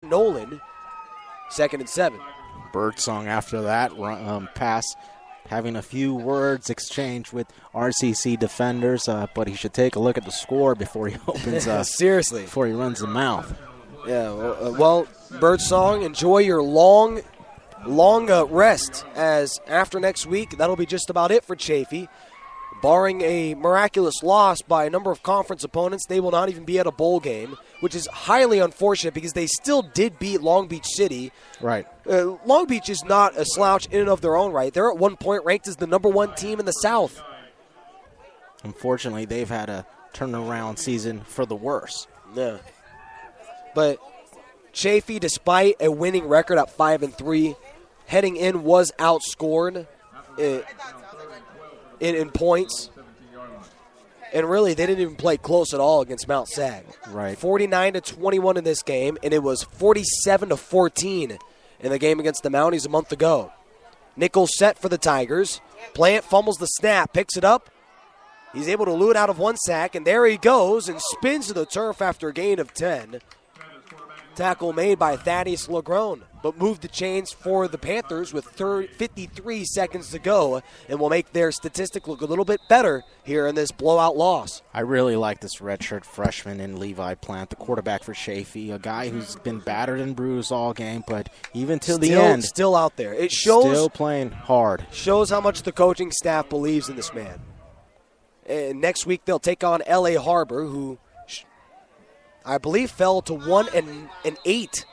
Nolan. 2nd and 7. Birdsong after that pass, having a few words exchanged with RCC defenders, but he should take a look at the score before he opens seriously, before he runs the mouth. Yeah, well, Birdsong, enjoy your long rest, as after next week, that'll be just about it for Chaffey. Barring a miraculous loss by a number of conference opponents, they will not even be at a bowl game, which is highly unfortunate because they still did beat Long Beach City. Right. Long Beach is not a slouch in and of their own right. They're at one point ranked as the number 1 team in the South. Unfortunately, they've had a turnaround season for the worse. Yeah. But Chaffey, despite a winning record at 5-3, heading in was outscored in points. And really, they didn't even play close at all against Mount Sag. Right. 49-21 in this game, and it was 47-14 in the game against the Mounties a month ago. Nickel set for the Tigers. Plant fumbles the snap, picks it up. He's able to loot out of 1 sack, and there he goes and spins to the turf after a gain of 10. Tackle made by Thaddeus Lagrone, but moved the chains for the Panthers with 53 seconds to go, and will make their statistic look a little bit better here in this blowout loss. I really like this redshirt freshman in Levi Plant, the quarterback for Chaffey, a guy who's been battered and bruised all game, but even till the end, still out there. It shows, still playing hard. Shows how much the coaching staff believes in this man. And next week they'll take on L.A. Harbor, who I believe fell to 1-8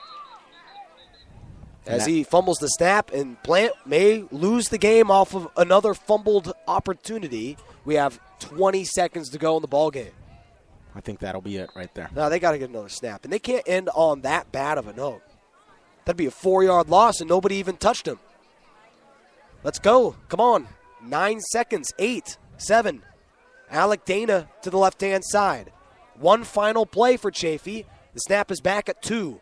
as he fumbles the snap, and Plant may lose the game off of another fumbled opportunity. We have 20 seconds to go in the ball game. I think that'll be it right there. No, they got to get another snap, and they can't end on that bad of a note. That'd be a 4-yard loss, and nobody even touched him. Let's go. Come on. 9 seconds. 8, 7. Alec Dana to the left-hand side. One final play for Chaffey. The snap is back at 2.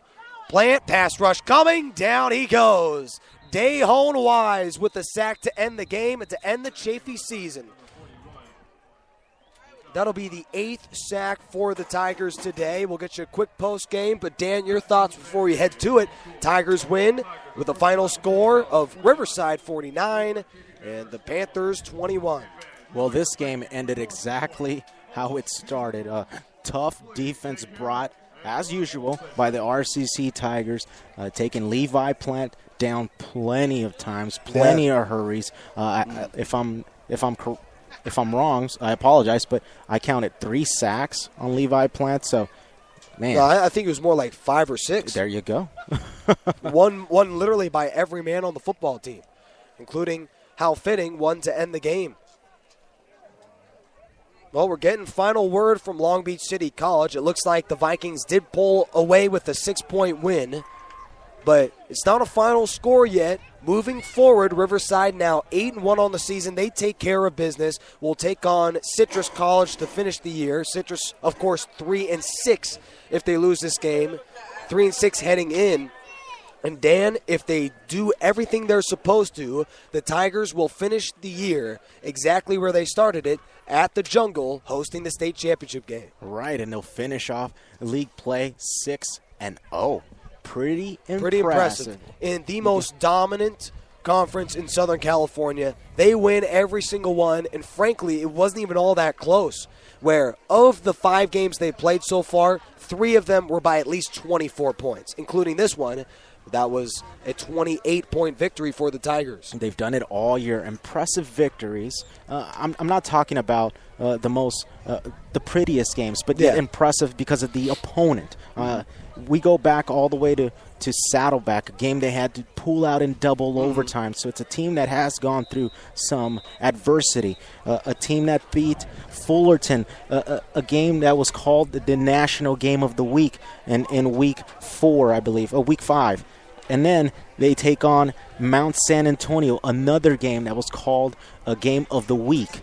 Plant, pass rush coming. Down he goes. Dayhone Wise with the sack to end the game and to end the Chaffey season. That'll be the 8th sack for the Tigers today. We'll get you a quick post game, but Dan, your thoughts before we head to it. Tigers win with a final score of Riverside 49 and the Panthers 21. Well, this game ended exactly how it started. Tough defense brought, as usual, by the RCC Tigers, taking Levi Plant down plenty of times, plenty of hurries. If I'm wrong, I apologize, but I counted 3 sacks on Levi Plant. So, man, I think it was more like 5 or 6. There you go. one literally by every man on the football team, including how fitting one to end the game. Well, we're getting final word from Long Beach City College. It looks like the Vikings did pull away with a 6-point win, but it's not a final score yet. Moving forward, Riverside now 8-1 on the season. They take care of business. We'll take on Citrus College to finish the year. Citrus, of course, 3-6 if they lose this game. 3-6 heading in. And Dan, if they do everything they're supposed to, the Tigers will finish the year exactly where they started it, at the Jungle, hosting the state championship game. Right, and they'll finish off league play 6-0. Pretty impressive. In the most dominant conference in Southern California, they win every single one, and frankly, it wasn't even all that close. Where of the 5 games they played so far, 3 of them were by at least 24 points, including this one. That was a 28-point victory for the Tigers. They've done it all year. Impressive victories. I'm not talking about the prettiest games, but impressive because of the opponent. We go back all the way to Saddleback, a game they had to pull out in double overtime. So it's a team that has gone through some adversity. A team that beat Fullerton, a game that was called the National Game of the Week in week 4, I believe, week 5. And then they take on Mount San Antonio, another game that was called a Game of the Week.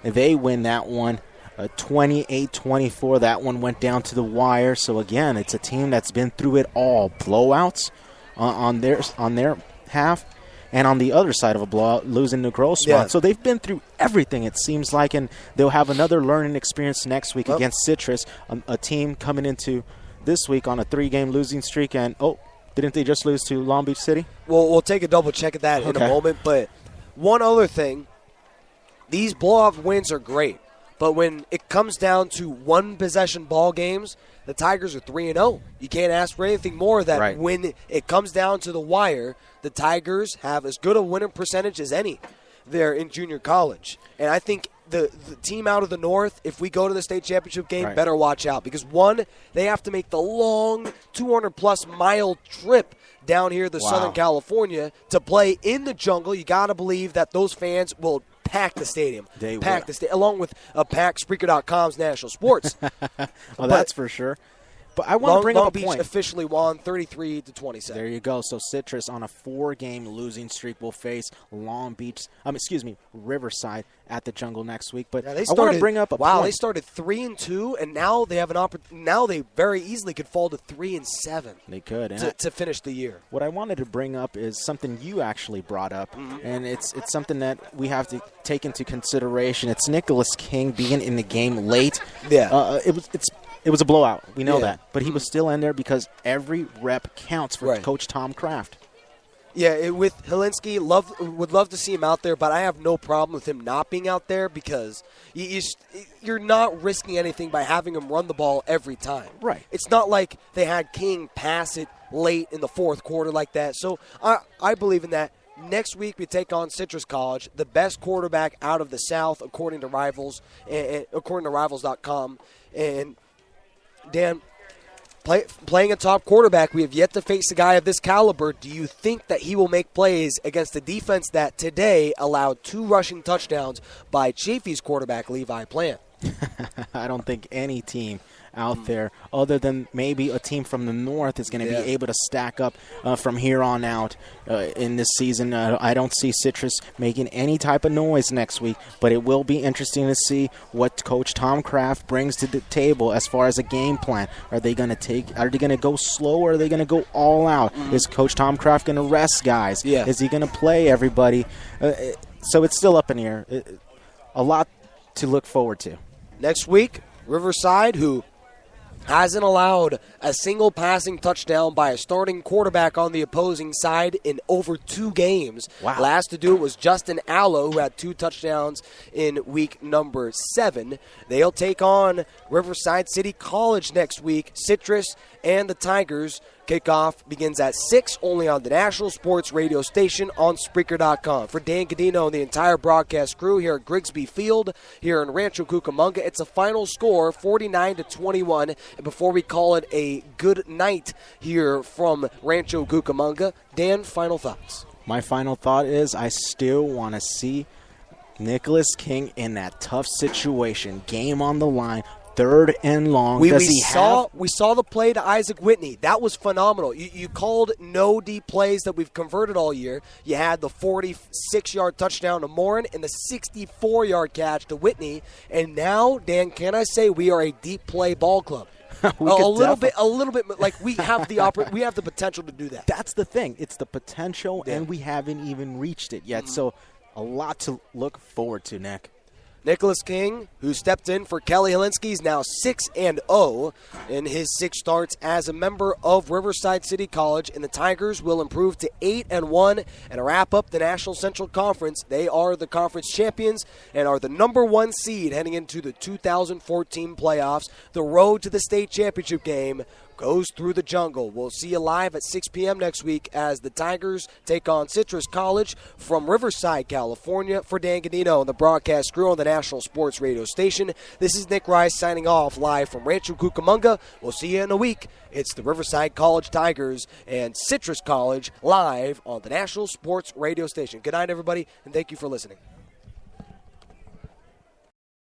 And they win that one 28-24. That one went down to the wire. So, again, it's a team that's been through it all. Blowouts on their half, and on the other side of a blowout, losing to Grossmont. Yeah. So they've been through everything, it seems like, and they'll have another learning experience next week against Citrus, a team coming into this week on a 3-game losing streak. And, didn't they just lose to Long Beach City? Well, we'll take a double check at that in a moment. But one other thing, these blowout wins are great. But when it comes down to one-possession ball games, the Tigers are 3-0. You can't ask for anything more that when it comes down to the wire, the Tigers have as good a winning percentage as any there in junior college. And I think the team out of the North, if we go to the state championship game, better watch out. Because, one, they have to make the long 200-plus mile trip down here to Southern California to play in the jungle. You got to believe that those fans will pack the stadium. Along with pack Spreaker.com's national sports. That's for sure. But I want to bring up a point. Long Beach officially won 33-27. There you go. So Citrus on a 4-game losing streak will face Riverside at the Jungle next week. But I want to bring up a point. They started 3-2, and now they have an opportunity. Now they very easily could fall to 3-7. They could to finish the year. What I wanted to bring up is something you actually brought up, and it's something that we have to take into consideration. It's Nicholas King being in the game late. Yeah, It was a blowout. We know that. But he was still in there because every rep counts for Coach Tom Kraft. Yeah, with Helinski, would love to see him out there, but I have no problem with him not being out there because you're not risking anything by having him run the ball every time. Right. It's not like they had King pass it late in the fourth quarter like that. So I believe in that. Next week we take on Citrus College, the best quarterback out of the South, according to Rivals, and according to Rivals.com. And Dan, playing a top quarterback, we have yet to face a guy of this caliber. Do you think that he will make plays against a defense that today allowed 2 rushing touchdowns by Chaffey's quarterback, Levi Plant? I don't think any team out there other than maybe a team from the North is going to be able to stack up from here on out in this season. I don't see Citrus making any type of noise next week, but it will be interesting to see what Coach Tom Kraft brings to the table as far as a game plan. Are they going to go slow or are they going to go all out? Is Coach Tom Kraft going to rest guys? Is he going to play everybody? So it's still up in the air. A lot to look forward to. Next week, Riverside, who hasn't allowed a single passing touchdown by a starting quarterback on the opposing side in over 2 games. Wow. Last to do it was Justin Allo, who had 2 touchdowns in week number 7. They'll take on Riverside City College next week. Citrus and the Tigers. Kickoff begins at 6, only on the national sports radio station on Spreaker.com. For Dan Cadino and the entire broadcast crew here at Grigsby Field, here in Rancho Cucamonga, it's a final score, 49-21. And before we call it a good night here from Rancho Cucamonga, Dan, final thoughts? My final thought is I still want to see Nicholas King in that tough situation, game on the line, 3rd and long. We saw the play to Isaac Whitney. That was phenomenal. You called no deep plays that we've converted all year. You had the 46-yard touchdown to Morin and the 64-yard catch to Whitney. And now, Dan, can I say we are a deep play ball club? a little bit. Like we have the potential to do that. That's the thing. It's the potential, and we haven't even reached it yet. So a lot to look forward to, Nick. Nicholas King, who stepped in for Kelly Helinski, is now 6-0 in his 6 starts as a member of Riverside City College, and the Tigers will improve to 8-1 and wrap up the National Central Conference. They are the conference champions and are the number 1 seed heading into the 2014 playoffs. The road to the state championship game goes through the jungle. We'll see you live at 6 p.m. next week as the Tigers take on Citrus College from Riverside, California. For Dan Gadino and the broadcast crew on the National Sports Radio station, this is Nick Rice signing off live from Rancho Cucamonga. We'll see you in a week. It's the Riverside College Tigers and Citrus College live on the National Sports Radio station. Good night, everybody, and thank you for listening.